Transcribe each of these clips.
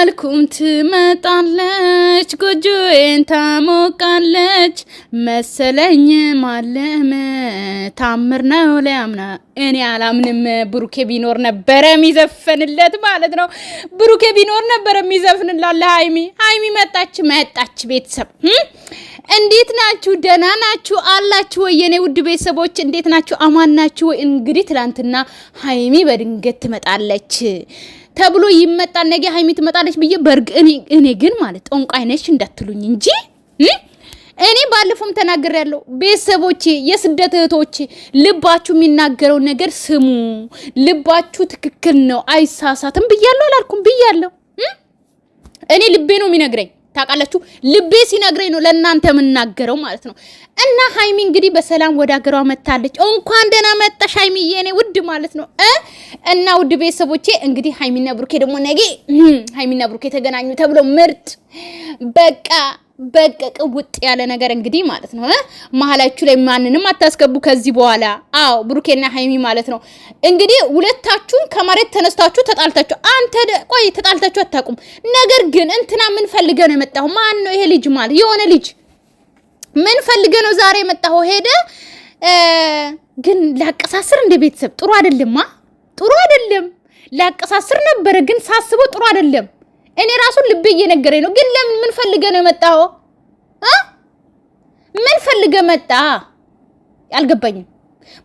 አላልኩም ትመጣለች ጎጆዬን ታሞቃለች መሰለኝ ማለም ታምር ነው ለያምና እኔ አላምንም። ብሩኬ ቢኖር ነበር የሚዘፈንለት ማለት ነው። ብሩኬ ቢኖር ነበር የሚዘፍንላት ሃይሚ መጣች ቤተሰብ እንዴት ናችሁ? ደህና ናችሁ አላችሁ ወይ? የኔ ውድ ቤተሰቦች እንዴት ናችሁ? አማን ናችሁ ወይ? እንግዲህ ትላንትና ሃይሚ በድንገት ትመጣለች ተብሎ ይመጣል። ነገ ሃይሚ ትመጣለች ብዬ በርግ እኔ ግን ማለት ጠንቋይ ነሽ እንዳትሉኝ እንጂ እኔ ባለፈውም ተናግሬያለሁ። ቤተሰቦቼ የስደት እህቶቼ ልባችሁ የሚናገረው ነገር ስሙ። ልባችሁ ትክክል ነው አይሳሳትም ብያለሁ አላልኩም? ብያለሁ። እኔ ልቤ ነው የሚነግረኝ ታውቃላችሁ። ልቤ ሲነግረኝ ነው ለእናንተ የምናገረው ማለት ነው። እና ሃይሚ እንግዲህ በሰላም ወደ ሀገሯ መጣለች። እንኳን ደህና መጣሽ ሃይሚ የኔ ውድ ማለት ነው። እና ውድ ቤተሰቦቼ እንግዲህ ሃይሚና ብሩኬ ደግሞ ነገ ሃይሚና ብሩኬ ተገናኙ ተብሎ ምርጥ በቃ ቅውጥ ያለ ነገር እንግዲህ ማለት ነው። መሀላችሁ ላይ ማንንም አታስገቡ ከዚህ በኋላ። አዎ ብሩኬና ሃይሚ ማለት ነው እንግዲህ ሁለታችሁም ከመሬት ተነስታችሁ ተጣልታችሁ ቆይ ተጣልታችሁ አታውቁም። ነገር ግን እንትና ምን ፈልገ ነው የመጣው? ማን ነው ይሄ ልጅ ማለት የሆነ ልጅ ምን ፈልገ ነው ዛሬ የመጣው? ሄደ ግን ላቀሳስር እንደ ቤተሰብ ጥሩ አይደለም። ጥሩ አይደለም። ላቀሳስር ነበር ግን ሳስበው ጥሩ አይደለም። እኔ ራሱ ልቤ እየነገረኝ ነው። ግን ለምን ምን ፈልገ ነው የመጣው? ምን ፈልገ መጣ? አልገባኝም።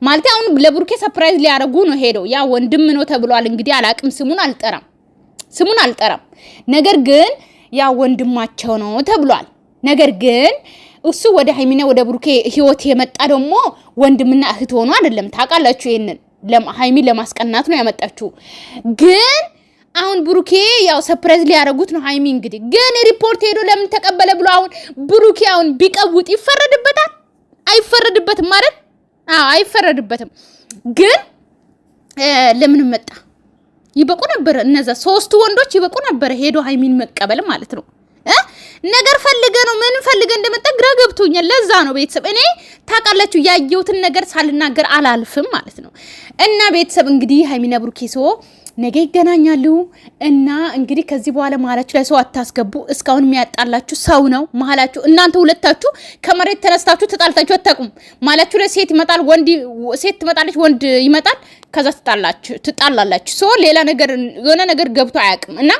ማለት አሁን ለብሩኬ ሰርፕራይዝ ሊያረጉ ነው ሄደው። ያ ወንድም ነው ተብሏል እንግዲህ አላቅም፣ ስሙን አልጠራም። ነገር ግን ያ ወንድማቸው ነው ተብሏል። ነገር ግን እሱ ወደ ሃይሚና ወደ ብሩኬ ህይወት የመጣ ደግሞ ወንድምና እህት ሆኖ አይደለም። ታውቃላችሁ ይሄንን ሃይሚ ለማስቀናት ነው ያመጣችሁ። ግን አሁን ብሩኬ ያው ሰርፕራይዝ ሊያረጉት ነው። ሃይሚ እንግዲህ ግን ሪፖርት ሄዶ ለምን ተቀበለ ብሎ አሁን ብሩኬ አሁን ቢቀውጥ ይፈረድበታል? አይፈረድበትም ማለት? አይፈረድበትም። ግን ለምን መጣ? ይበቁ ነበር እነዛ ሶስቱ ወንዶች ይበቁ ነበር ሄዶ ሃይሚን መቀበል ማለት ነው። ነገር ፈልገ ነው ምን ፈልገ እንደመጣ ግራ ገብቶኛል። ለዛ ነው ቤተሰብ እኔ ታውቃላችሁ ያየሁትን ነገር ሳልናገር አላልፍም ማለት ነው። እና ቤተሰብ እንግዲህ ሃይሚና ብሩኬ ነገ ይገናኛሉ። እና እንግዲህ ከዚህ በኋላ መሀላችሁ ላይ ሰው አታስገቡ። እስካሁን የሚያጣላችሁ ሰው ነው መሀላችሁ። እናንተ ሁለታችሁ ከመሬት ተነስታችሁ ተጣልታችሁ አታውቁም። መሀላችሁ ላይ ሴት ይመጣል፣ ሴት ትመጣለች፣ ወንድ ይመጣል፣ ከዛ ትጣላላችሁ። ሌላ ነገር የሆነ ነገር ገብቶ አያውቅም። እና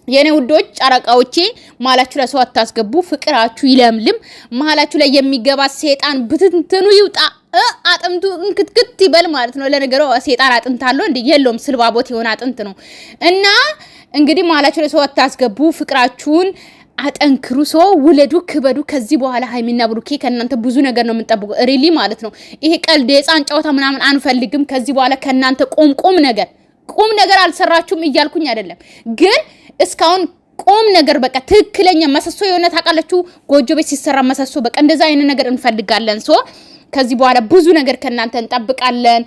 የኔ ውዶች ጨረቃዎቼ መሀላችሁ ላይ ሰው አታስገቡ። ፍቅራችሁ ይለምልም። መሀላችሁ ላይ የሚገባ ሴጣን ብትንትኑ ይውጣ። አጥንቱ እንክትክት ይበል ማለት ነው። ለነገሩ ሴጣን አጥንት አለው እንዴ? የለውም። ስልባቦት የሆነ አጥንት ነው። እና እንግዲህ መሀላችሁ ላይ ሰው አታስገቡ። ፍቅራችሁን አጠንክሩ። ውለዱ፣ ክበዱ። ከዚህ በኋላ ሃይሚና ብሩኬ ከናንተ ብዙ ነገር ነው የምንጠብቀው። ሪሊ ማለት ነው። ይሄ ቀልድ የህፃን ጨዋታ ምናምን አንፈልግም። ከዚህ በኋላ ከናንተ ቁም ነገር አልሰራችሁም እያልኩኝ አይደለም፣ ግን እስካሁን ቁም ነገር በቃ ትክክለኛ መሰሶ የሆነ ታውቃላችሁ፣ ጎጆ ቤት ሲሰራ መሰሶ በቃ እንደዛ አይነት ነገር እንፈልጋለን። ከዚህ በኋላ ብዙ ነገር ከናንተ እንጠብቃለን።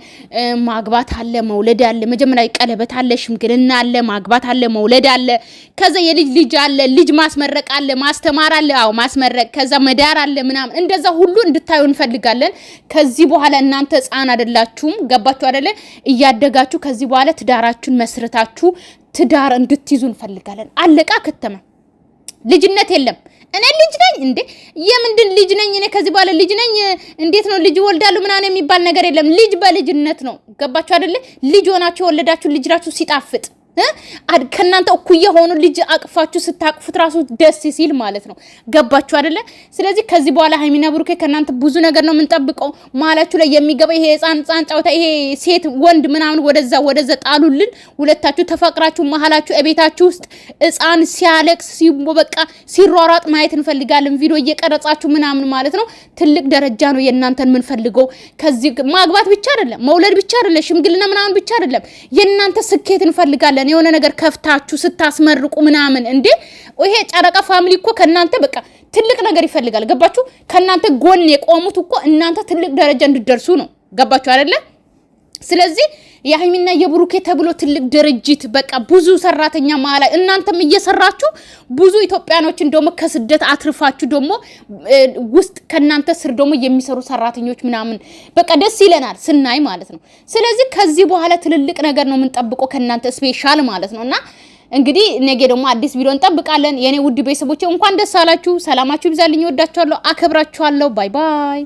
ማግባት አለ፣ መውለድ አለ፣ መጀመሪያ ቀለበት አለ፣ ሽምግልና አለ፣ ማግባት አለ፣ መውለድ አለ፣ ከዛ የልጅ አለ፣ ልጅ ማስመረቅ አለ፣ ማስተማር አለ፣ ማስመረቅ፣ ከዛ መዳር አለ ምናምን እንደዛ ሁሉ እንድታዩ እንፈልጋለን። ከዚህ በኋላ እናንተ ህፃን አይደላችሁም። ገባችሁ አይደለ? እያደጋችሁ ከዚህ በኋላ ትዳራችሁን መስርታችሁ ትዳር እንድትይዙ እንፈልጋለን። አለቃ ከተማ ልጅነት የለም። እኔ ልጅ ነኝ እንዴ? የምንድን ልጅ ነኝ እኔ? ከዚህ በኋላ ልጅ ነኝ እንዴት ነው ልጅ ወልዳሉ ምናምን የሚባል ነገር የለም። ልጅ በልጅነት ነው። ገባችሁ አይደለ? ልጅ ሆናችሁ ወለዳችሁ ልጅራችሁ ሲጣፍጥ ከናንተ እኩያ ሆኖ ልጅ አቅፋችሁ ስታቅፉት ራሱ ደስ ሲል ማለት ነው። ገባችሁ አይደለ? ስለዚህ ከዚህ በኋላ ሃይሚና ብሩኬ ከናንተ ብዙ ነገር ነው የምንጠብቀው። መሀላችሁ ላይ የሚገባ ይሄ ህፃን ጫውታ ይሄ ሴት ወንድ ምናምን ወደዛ ጣሉልን። ሁለታችሁ ተፈቅራችሁ መሀላችሁ እቤታችሁ ውስጥ ህፃን ሲያለቅስ በቃ ሲሯሯጥ ማየት እንፈልጋለን። ቪዲዮ እየቀረጻችሁ ምናምን ማለት ነው። ትልቅ ደረጃ ነው የእናንተን የምንፈልገው። ከዚህ ማግባት ብቻ አይደለም፣ መውለድ ብቻ አይደለም፣ ሽምግልና ምናምን ብቻ አይደለም። የእናንተ ስኬት እንፈልጋለን። የሆነ ነገር ከፍታችሁ ስታስመርቁ ምናምን እንዴ ይሄ ጨረቃ ፋሚሊ እኮ ከናንተ በቃ ትልቅ ነገር ይፈልጋል። ገባችሁ? ከናንተ ጎን የቆሙት እኮ እናንተ ትልቅ ደረጃ እንድትደርሱ ነው። ገባችሁ አይደለ? ስለዚህ የሃይሚና የብሩኬ ተብሎ ትልቅ ድርጅት በቃ ብዙ ሰራተኛ ማላ እናንተም እየሰራችሁ ብዙ ኢትዮጵያኖችን ደግሞ ከስደት አትርፋችሁ ደግሞ ውስጥ ከናንተ ስር ደግሞ የሚሰሩ ሰራተኞች ምናምን በቃ ደስ ይለናል ስናይ ማለት ነው። ስለዚህ ከዚህ በኋላ ትልልቅ ነገር ነው የምንጠብቀው ከናንተ ስፔሻል ማለት ነውና እንግዲህ ነገ ደግሞ አዲስ ቪዲዮ እንጠብቃለን። የኔ ውድ ቤተሰቦቼ እንኳን ደስ አላችሁ። ሰላማችሁ ይብዛልኝ። ወዳችኋለሁ፣ አከብራችኋለሁ። ባይ ባይ